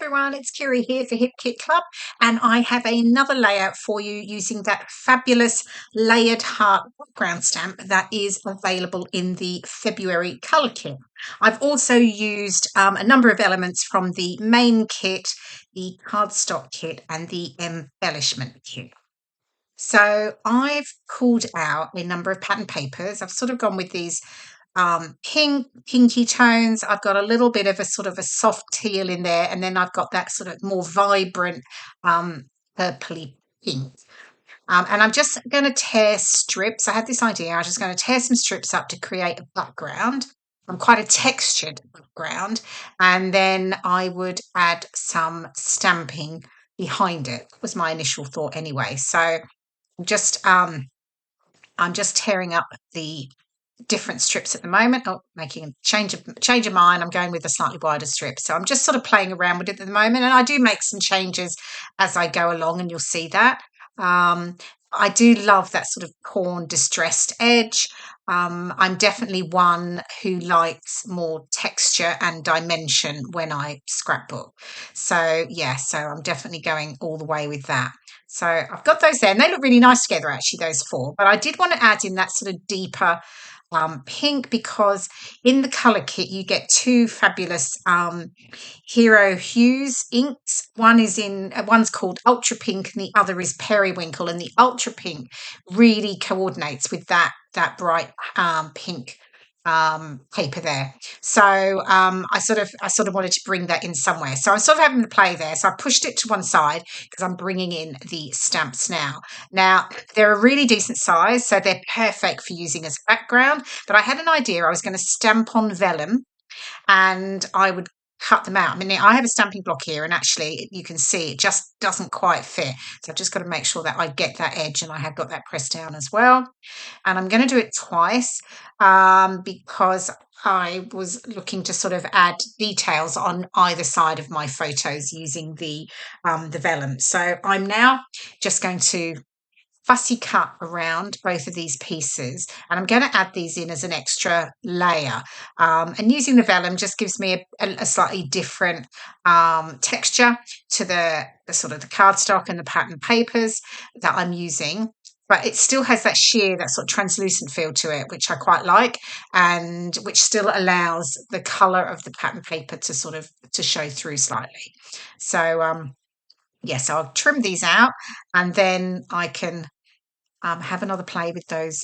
Everyone, it's KIREI here for Hip Kit Club, and I have another layout for you using that fabulous layered heart background stamp that is available in the February colour kit. I've also used a number of elements from the main kit, the cardstock kit and the embellishment kit. So I've pulled out a number of pattern papers. I've sort of gone with these pinky tones. I've got a little bit of a sort of a soft teal in there, and then I've got that sort of more vibrant purpley pink. And I'm just going to tear strips. I had this idea. I was just going to tear some strips up to create a background. Quite a textured background, and then I would add some stamping behind it. Was my initial thought anyway. So just I'm just tearing up the different strips at the moment. Oh, making a change of mind. I'm going with a slightly wider strip. So I'm just sort of playing around with it at the moment. And I do make some changes as I go along, and you'll see that. I do love that sort of corn distressed edge. I'm definitely one who likes more texture and dimension when I scrapbook. So yeah, so I'm definitely going all the way with that. So I've got those there, and they look really nice together, actually, those four. But I did want to add in that sort of deeper pink, because in the colour kit you get two fabulous Hero Hues inks. One's called Ultra Pink and the other is Periwinkle, and the Ultra Pink really coordinates with that bright pink paper there. So I sort of wanted to bring that in somewhere. So I'm sort of having the play there. So I pushed it to one side because I'm bringing in the stamps now. Now they're a really decent size, so they're perfect for using as a background. But I had an idea. I was going to stamp on vellum, and I would cut them out. I mean, I have a stamping block here, and actually you can see it just doesn't quite fit. So I've just got to make sure that I get that edge, and I have got that pressed down as well. And I'm going to do it twice because I was looking to sort of add details on either side of my photos using the vellum. So I'm now just going to fussy cut around both of these pieces, and I'm going to add these in as an extra layer, and using the vellum just gives me a slightly different texture to the sort of the cardstock and the pattern papers that I'm using, but it still has that sheer, that sort of translucent feel to it, which I quite like, and which still allows the color of the pattern paper to sort of to show through slightly. So yes, I'll trim these out, and then I can have another play with those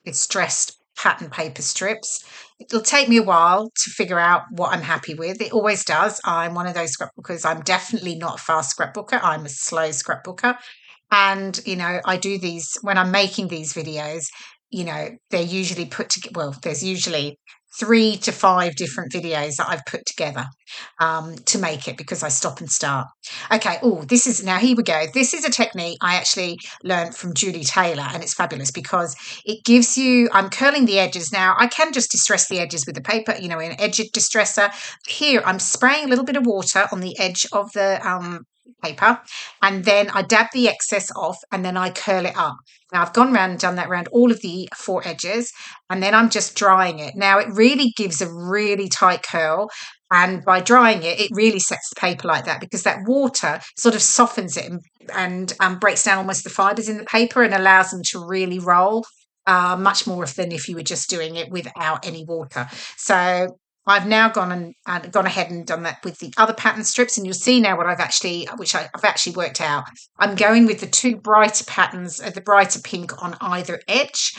distressed pattern paper strips. It'll take me a while to figure out what I'm happy with. It always does. I'm one of those scrapbookers. I'm definitely not a fast scrapbooker. I'm a slow scrapbooker. And, you know, I do these when I'm making these videos, you know, they're usually put together. Well, there's usually 3 to 5 different videos that I've put together to make it, because I stop and start. Okay, now here we go. This is a technique I actually learned from Julie Taylor, and it's fabulous because it gives you, I'm curling the edges. Now, I can just distress the edges with the paper, you know, in an edge distresser. Here, I'm spraying a little bit of water on the edge of the paper, and then I dab the excess off, and then I curl it up. Now I've gone around and done that around all of the 4 edges, and then I'm just drying it. Now it really gives a really tight curl, and by drying it, it really sets the paper like that, because that water sort of softens it and breaks down almost the fibres in the paper and allows them to really roll much more than if you were just doing it without any water. So I've now gone ahead and done that with the other pattern strips, and you'll see now what I've actually worked out. I'm going with the 2 brighter patterns, the brighter pink on either edge,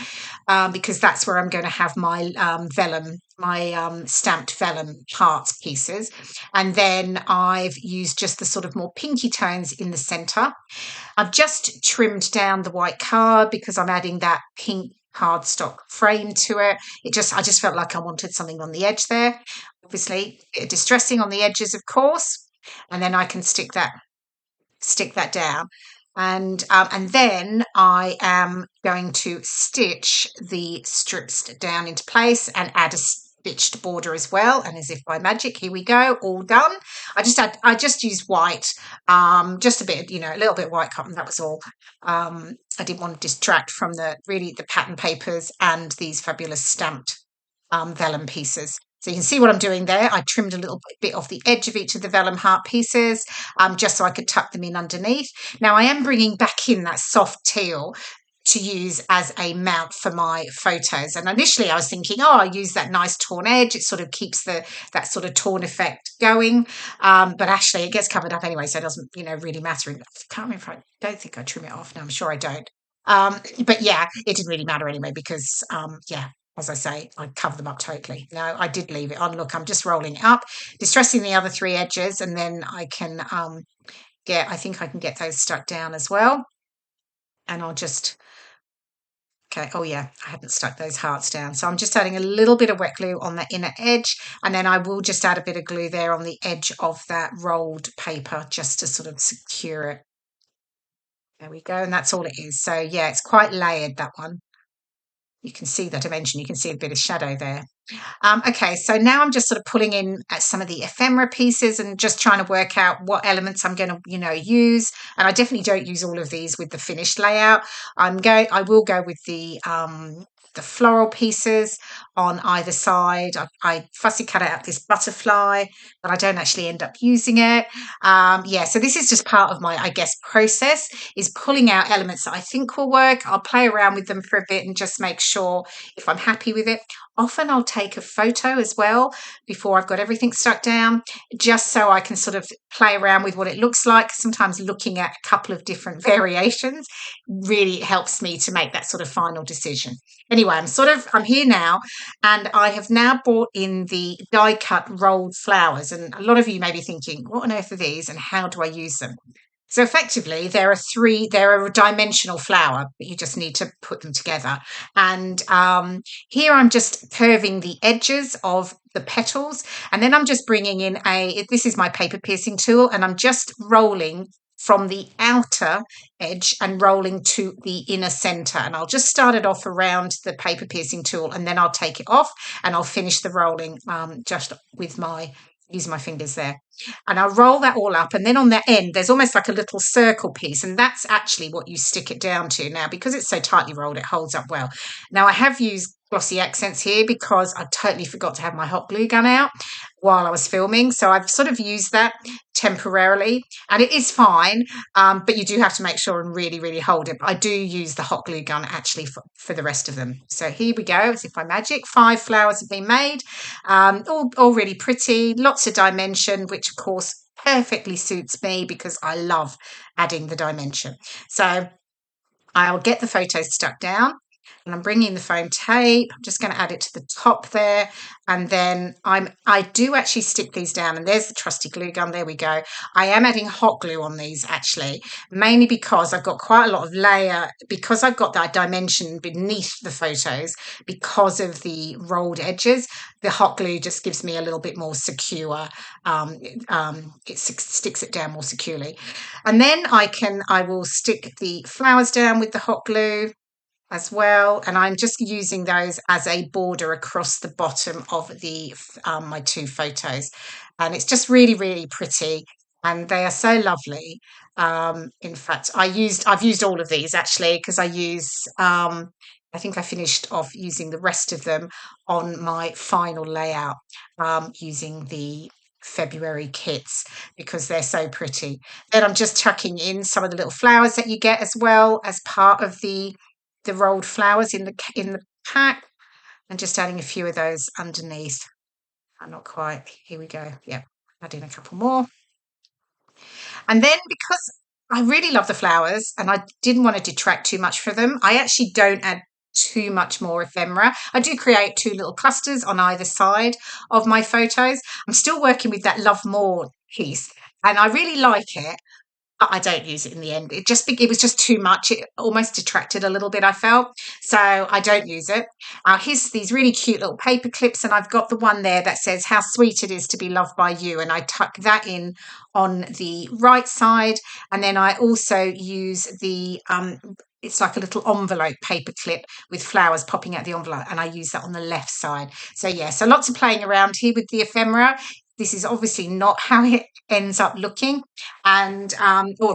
because that's where I'm going to have my vellum, my stamped vellum heart pieces. And then I've used just the sort of more pinky tones in the centre. I've just trimmed down the white card because I'm adding that pink cardstock frame to it. I just felt like I wanted something on the edge there. Obviously, distressing on the edges, of course, and then I can stick that down. And then I am going to stitch the strips down into place and add a stitched border as well. And as if by magic, here we go, all done. I just used white, just a bit, you know, a little bit of white cotton. That was all. I didn't want to distract from the pattern papers and these fabulous stamped vellum pieces. So you can see what I'm doing there. I trimmed a little bit off the edge of each of the vellum heart pieces, just so I could tuck them in underneath. Now I am bringing back in that soft teal to use as a mount for my photos. And initially I was thinking, oh, I'll use that nice torn edge. It sort of keeps that sort of torn effect going. But actually it gets covered up anyway, so it doesn't, really matter. I can't remember if I don't think I trim it off. No, I'm sure I don't. But yeah, it didn't really matter anyway because, yeah, as I say, I cover them up totally. No, I did leave it on. Look, I'm just rolling it up, distressing the other three edges, and then I can I think I can get those stuck down as well. And I'll just, okay, oh yeah, I hadn't stuck those hearts down. So I'm just adding a little bit of wet glue on the inner edge, and then I will just add a bit of glue there on the edge of that rolled paper just to sort of secure it. There we go, and that's all it is. So yeah, it's quite layered, that one. You can see the dimension, you can see a bit of shadow there. Okay, so now I'm just sort of pulling in some of the ephemera pieces and just trying to work out what elements I'm going to, use. And I definitely don't use all of these with the finished layout. I will go with the floral pieces on either side. I fussy cut out this butterfly, but I don't actually end up using it. Yeah, so this is just part of my, I guess, process is pulling out elements that I think will work. I'll play around with them for a bit and just make sure if I'm happy with it. Often I'll take a photo as well before I've got everything stuck down, just so I can sort of play around with what it looks like. Sometimes looking at a couple of different variations really helps me to make that sort of final decision. Anyway, I'm here now, and I have now brought in the die cut rolled flowers. And a lot of you may be thinking, what on earth are these and how do I use them? So effectively, they're a dimensional flower, but you just need to put them together. And here I'm just curving the edges of the petals, and then I'm just bringing in this is my paper piercing tool, and I'm just rolling from the outer edge and rolling to the inner center. And I'll just start it off around the paper piercing tool, and then I'll take it off and I'll finish the rolling just with using my fingers there. And I'll roll that all up, and then on the end there's almost like a little circle piece, and that's actually what you stick it down to. Now, because it's so tightly rolled, it holds up well. Now I have used glossy accents here because I totally forgot to have my hot glue gun out while I was filming, so I've sort of used that temporarily, and it is fine, but you do have to make sure and really, really hold it. But I do use the hot glue gun actually for the rest of them. So here we go, as if by magic, 5 flowers have been made, all really pretty, lots of dimension, which of course perfectly suits me because I love adding the dimension. So I'll get the photos stuck down, and I'm bringing the foam tape. I'm just going to add it to the top there, and then I do actually stick these down, and there's the trusty glue gun. There we go. I am adding hot glue on these actually, mainly because I've got quite a lot of layer, because I've got that dimension beneath the photos because of the rolled edges. The hot glue just gives me a little bit more secure. It sticks it down more securely, and then I will stick the flowers down with the hot glue as well, and I'm just using those as a border across the bottom of the my 2 photos, and it's just really, really pretty, and they are so lovely. In fact, I've used all of these actually, because I think I finished off using the rest of them on my final layout, using the February kits because they're so pretty. Then I'm just chucking in some of the little flowers that you get as well as part of the rolled flowers in the pack, and just adding a few of those underneath. Not quite. Here we go. Yep, add in a couple more. And then, because I really love the flowers and I didn't want to detract too much from them, I actually don't add too much more ephemera. I do create 2 little clusters on either side of my photos. I'm still working with that Love More piece, and I really like it, but I don't use it in the end. It was just too much. It almost detracted a little bit, I felt. So I don't use it. Here's these really cute little paper clips, and I've got the one there that says how sweet it is to be loved by you, and I tuck that in on the right side, and then I also use the it's like a little envelope paper clip with flowers popping out the envelope, and I use that on the left side. So yeah, so lots of playing around here with the ephemera. This is obviously not how it ends up looking, and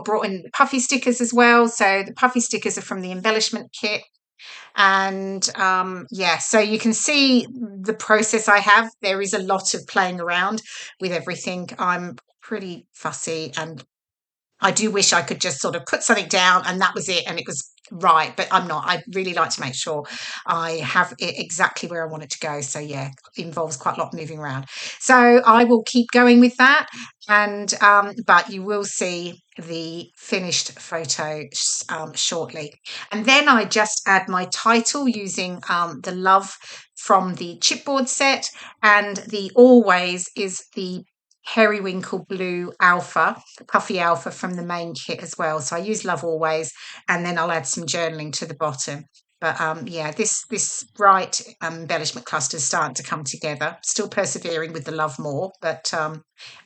brought in puffy stickers as well. So the puffy stickers are from the embellishment kit, And yeah, so you can see the process I have. There is a lot of playing around with everything. I'm pretty fussy, and I do wish I could just sort of put something down and that was it and it was right, but I'm not. I really like to make sure I have it exactly where I want it to go. So yeah, it involves quite a lot of moving around. So I will keep going with that, and but you will see the finished photo shortly. And then I just add my title using the Love from the chipboard set, and the Always is the periwinkle blue alpha, puffy alpha from the main kit as well. So I use Love Always, and then I'll add some journaling to the bottom. But yeah, this bright embellishment cluster is starting to come together. Still persevering with the Love More, but I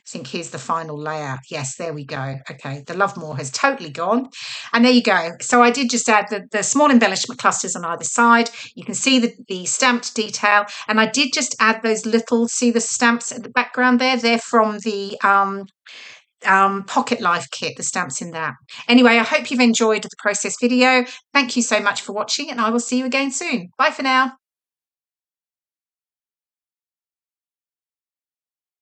think here's the final layout. Yes, there we go. Okay, the Love More has totally gone. And there you go. So I did just add the small embellishment clusters on either side. You can see the stamped detail. And I did just add those little, see the stamps at the background there? They're from the Pocket Life kit, the stamps in that. Anyway, I hope you've enjoyed the process video. Thank you so much for watching, and I will see you again soon. Bye for now.